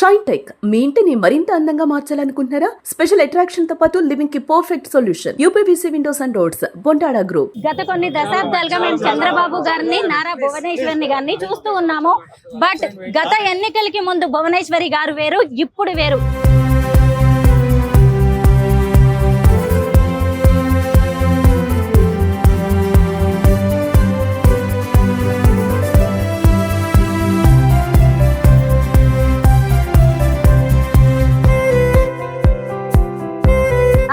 Shine tech మీ ఇంటిని మరింత అందంగా మార్చాలనుకుంటున్నారా? స్పెషల్ అట్రాక్షన్ తో పాటు లివింగ్ కి perfect solution. UPVC windows and doors, Bontada group. గత కొన్ని దశాబ్దాలుగా మేము చంద్రబాబు గారిని, నారా భువనేశ్వరిని గారిని చూస్తూ ఉన్నాము. బట్ గత ఎన్నికలకి ముందు భువనేశ్వరి గారు వేరు, ఇప్పుడు వేరు.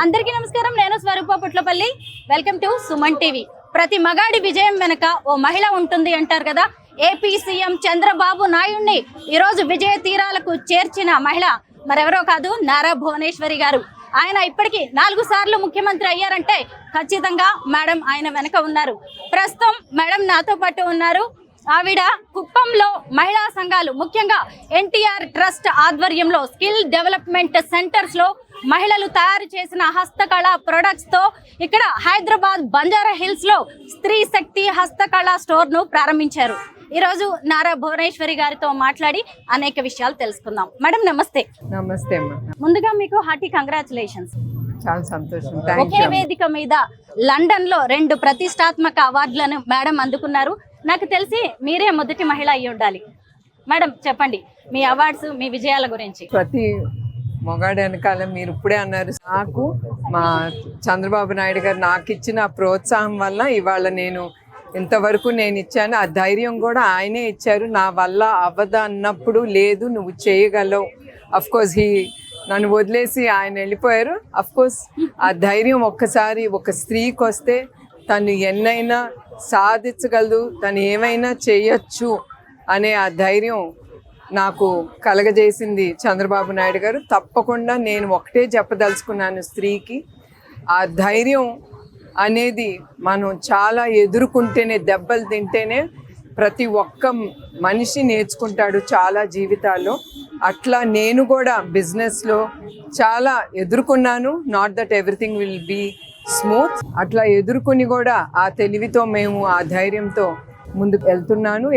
అందరికీ నమస్కారం, నేను Swaroopa Putlapalli. Welcome to Suman TV. ప్రతి మగాడి విజయం వెనక ఓ మహిళ ఉంటుంది అంటారు కదా. ఏపీ సీఎం చంద్రబాబు నాయుడిని ఈరోజు విజయ తీరాలకు చేర్చిన మహిళ మరెవరో కాదు, నారా భువనేశ్వరి గారు. ఆయన ఇప్పటికీ 4 సార్లు ముఖ్యమంత్రి అయ్యారంటే ఖచ్చితంగా మేడం ఆయన వెనక ఉన్నారు. ప్రస్తుతం మేడం నాతో పాటు ఉన్నారు. ఆవిడ కుప్పంలో మహిళా సంఘాలు, ముఖ్యంగా ఎన్టీఆర్ ట్రస్ట్ ఆధ్వర్యంలో స్కిల్ డెవలప్మెంట్ సెంటర్స్ లో మహిళలు తయారు చేసిన హస్తకళ ప్రొడక్ట్స్ తో ఇక్కడ హైదరాబాద్ బంజారా హిల్స్ లో స్త్రీ శక్తి హస్తకళ స్టోర్ ను ప్రారంభించారు. ఈరోజు నారా భువనేశ్వరి గారితో మాట్లాడి అనేక విషయాలు తెలుసుకుందాం. మేడం నమస్తే. నమస్తే. ముందుగా మీకు హార్టీ కంగ్రాచులేషన్స్. చాలా సంతోషం. ఒకే వేదిక మీద లండన్ లో 2 ప్రతిష్టాత్మక అవార్డులను మేడం అందుకున్నారు. నాకు తెలిసి మీరే మొదటి మహిళ అయ్యి ఉండాలి. మేడం చెప్పండి మీ అవార్డ్స్, మీ విజయాల గురించి. ప్రతి మొగాడు వెనకాల మీరు ఇప్పుడే అన్నారు, నాకు మా చంద్రబాబు నాయుడు గారు నాకు ఇచ్చిన ప్రోత్సాహం వల్ల ఇవాళ నేను ఇంతవరకు నేను ఇచ్చాను. ఆ ధైర్యం కూడా ఆయనే ఇచ్చారు. నా వల్ల అవ్వదు అన్నప్పుడు లేదు నువ్వు చేయగలవు. అఫ్కోర్స్ నన్ను వదిలేసి ఆయన వెళ్ళిపోయారు. అఫ్కోర్స్ ఆ ధైర్యం ఒక్కసారి ఒక స్త్రీకి వస్తే తను ఎన్నైనా సాధించగలదు, తను ఏమైనా చేయొచ్చు అనే ఆ ధైర్యం నాకు కలగజేసింది చంద్రబాబు నాయుడు గారు. తప్పకుండా నేను ఒకటే చెప్పదలుచుకున్నాను, స్త్రీకి ఆ ధైర్యం అనేది మనం చాలా ఎదుర్కొంటేనే, దెబ్బలు తింటేనే ప్రతి ఒక్క మనిషి నేర్చుకుంటాడు చాలా జీవితాల్లో. అట్లా నేను కూడా బిజినెస్లో చాలా ఎదుర్కొన్నాను. Not that everything will be smooth. అట్లా ఎదుర్కొని కూడా ఆ తెలివితో మేము ఆ ధైర్యంతో ముందుకు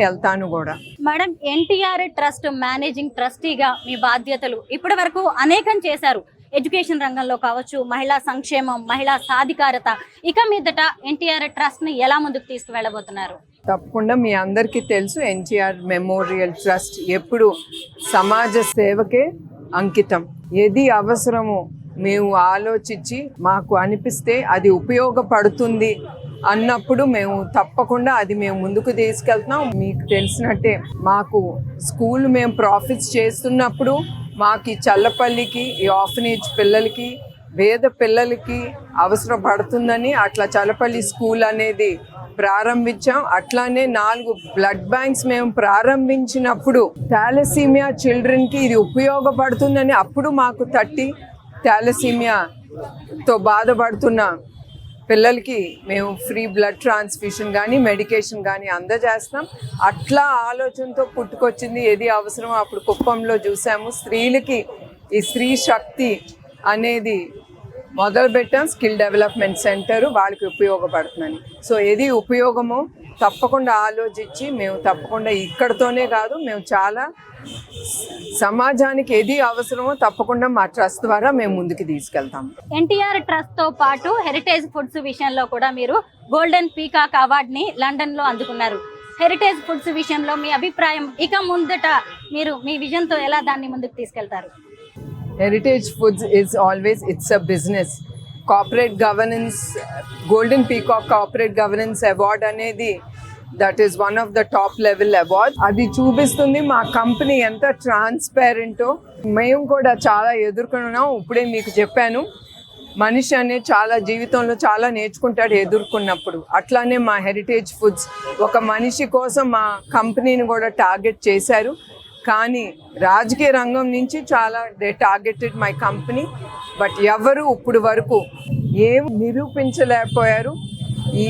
వెళ్తాను కూడా. మేడం, ఎన్టీఆర్ ట్రస్ట్ మేనేజింగ్ ట్రస్టీగా మీ బాధ్యతలు ఇప్పటి వరకు అనేకం చేశారు. ఎడ్యుకేషన్ రంగంలో కావచ్చు, మహిళా సంక్షేమం, మహిళా సాధికారత. ఇక మీదట ఎన్టీఆర్ ట్రస్ట్ ని ఎలా ముందుకు తీసుకువెళ్ళబోతున్నారు? తప్పకుండా మీ అందరికీ తెలుసు, ఎన్టీఆర్ మెమోరియల్ ట్రస్ట్ ఎప్పుడు సమాజ సేవకే అంకితం. ఏది అవసరమో మేము ఆలోచించి మాకు అనిపిస్తే అది ఉపయోగపడుతుంది అన్నప్పుడు మేము తప్పకుండా అది మేము ముందుకు తీసుకెళ్తున్నాం. మీకు తెలిసినట్టే మాకు స్కూల్ మేము ప్రాఫిట్స్ చేస్తున్నప్పుడు మాకు ఈ చల్లపల్లికి, ఈ ఆర్ఫనేజ్ పిల్లలకి, పేద పిల్లలకి అవసరపడుతుందని అట్లా చల్లపల్లి స్కూల్ అనేది ప్రారంభించాం. అట్లానే 4 బ్లడ్ బ్యాంక్స్ మేము ప్రారంభించినప్పుడు థాలసీమియా చిల్డ్రన్కి ఇది ఉపయోగపడుతుందని అప్పుడు మాకు తట్టి థాలసీమియాతో బాధపడుతున్న పిల్లలకి మేము ఫ్రీ బ్లడ్ ట్రాన్స్ఫ్యూషన్ కానీ మెడికేషన్ కానీ అందజేస్తాం. అట్లా ఆలోచనతో పుట్టుకొచ్చింది ఏది అవసరమో అప్పుడు కుప్పంలో చూసాము. స్త్రీలకి ఈ స్త్రీ శక్తి అనేది మొదలుపెట్టాం, స్కిల్ డెవలప్మెంట్ సెంటర్ వాళ్ళకి ఉపయోగపడుతుందని. సో ఏది ఉపయోగమో తప్పకుండా ఆలోచించి మేము తప్పకుండా ఇక్కడతోనే కాదు, మేము చాలా సమాజానికి ఏది అవసరమో తప్పకుండా మా ట్రస్ట్ ద్వారా మేము ముందుకు తీసుకెళ్తాం. ఎన్టీఆర్ ట్రస్ట్ తో పాటు హెరిటేజ్ ఫుడ్స్ విషయంలో కూడా మీరు గోల్డెన్ పీకాక్ అవార్డ్ ని లండన్ లో అందుకున్నారు. హెరిటేజ్ ఫుడ్స్ విషయంలో మీ అభిప్రాయం, ఇక ముందట మీరు మీ విజన్ తో ఎలా దాన్ని ముందుకు తీసుకెళ్తారు? Heritage Foods it's a business. Corporate governance, golden peacock corporate governance award అనేది that is one of the top level award. అది చూపిస్తుంది మా కంపెనీ ఎంత ట్రాన్స్పరెంటో. మేము కూడా చాలా ఎదుర్కొన్నాం. ఇప్పుడే మీకు చెప్పాను, మనిషి అనే చాలా జీవితంలో చాలా నేర్చుకుంటాడు ఎదుర్కొన్నప్పుడు. అట్లానే మా హెరిటేజ్ ఫుడ్స్ ఒక మనిషి కోసం మా కంపెనీని కూడా టార్గెట్ చేశారు. కానీ రాజకీయ రంగం నుంచి చాలా they targeted my company. But ఎవరు ఇప్పుడు వరకు ఏం నిరూపించలేకపోయారు. ఈ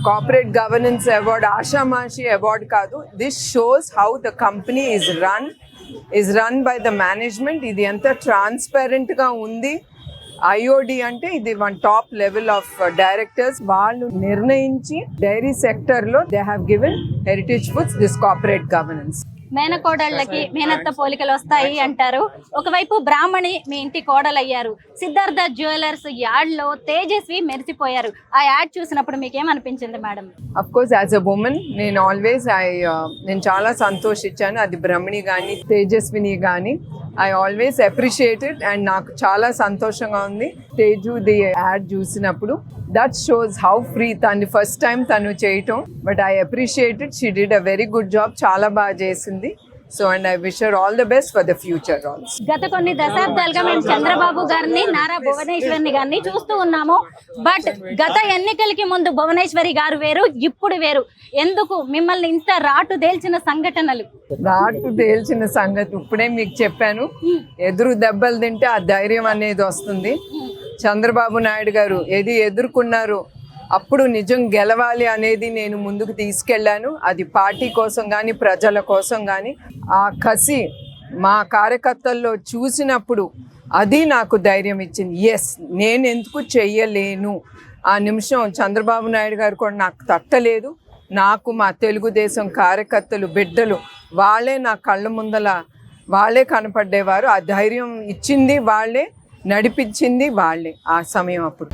కార్పొరేట్ గవర్నెన్స్ అవార్డ్ ఆషామాషి అవార్డ్ కాదు. This shows how the company is run by the management. ఇది ఎంత ట్రాన్స్పరెంట్గా ఉంది. ఐఓడి అంటే ఇది 1 టాప్ లెవెల్ ఆఫ్ డైరెక్టర్స్. వాళ్ళు నిర్ణయించి డైరీ సెక్టర్లో they have given Heritage Foods this corporate governance. మేనకోడళ్ళకి మేనత్త పోలికలు వస్తాయి అంటారు. ఒకవైపు బ్రాహ్మణి మీ ఇంటి కోడలయ్యారు. సిద్ధార్థ జ్యువెలర్స్ యాడ్ లో తేజస్వి మెరిసిపోయారు. ఆ యాడ్ చూసినప్పుడు మీకేమనిపించింది madam? Of course as a woman నేను ఆల్వేస్ నేను చాలా సంతోషించాను. అది బ్రహ్మణి కానీ తేజస్విని కానీ ఐ ఆల్వేస్ అప్రిషియేటెడ్ అండ్ నాకు చాలా సంతోషంగా ఉంది. తేజుది యాడ్ చూసినప్పుడు దట్ షోస్ హౌ ఫ్రీ తను ఫస్ట్ టైం తను చేయటం. But I appreciated, she did a very good job, చాలా బాగా చేసింది. So and I wish her all the best for the future also. గత కొన్ని దశాబ్దాలుగా మేము చంద్రబాబు గారిని, నారా భువనేశ్వరిని గారిని చూస్తూ ఉన్నాము. బట్ గత ఎన్నికలకి ముందు భువనేశ్వరి గారు వేరు, ఇప్పుడు వేరు. ఎందుకు మిమ్మల్ని ఇంత రాటు దేల్చిన సంఘటనలు? రాటు తేల్చిన సంగతి ఇప్పుడే మీకు చెప్పాను. ఎదురు దెబ్బలు తింటే ఆ ధైర్యం అనేది వస్తుంది. చంద్రబాబు నాయుడు గారు ఏది ఎదుర్కొన్నారు, అప్పుడు నిజం గెలవాలి అనేది నేను ముందుకు తీసుకెళ్ళాను. అది పార్టీ కోసం కానీ ప్రజల కోసం కానీ ఆ కసి మా కార్యకర్తల్లో చూసినప్పుడు అది నాకు ధైర్యం ఇచ్చింది. ఎస్, నేను ఎందుకు చెయ్యలేను. ఆ నిమిషం చంద్రబాబు నాయుడు గారు కూడా నాకు తట్టలేదు. నాకు మా తెలుగుదేశం కార్యకర్తలు బిడ్డలు వాళ్ళే నా కళ్ళ ముందల వాళ్ళే కనపడ్డేవారు. ఆ ధైర్యం ఇచ్చింది వాళ్ళే, నడిపించింది వాళ్ళే ఆ సమయం అప్పుడు.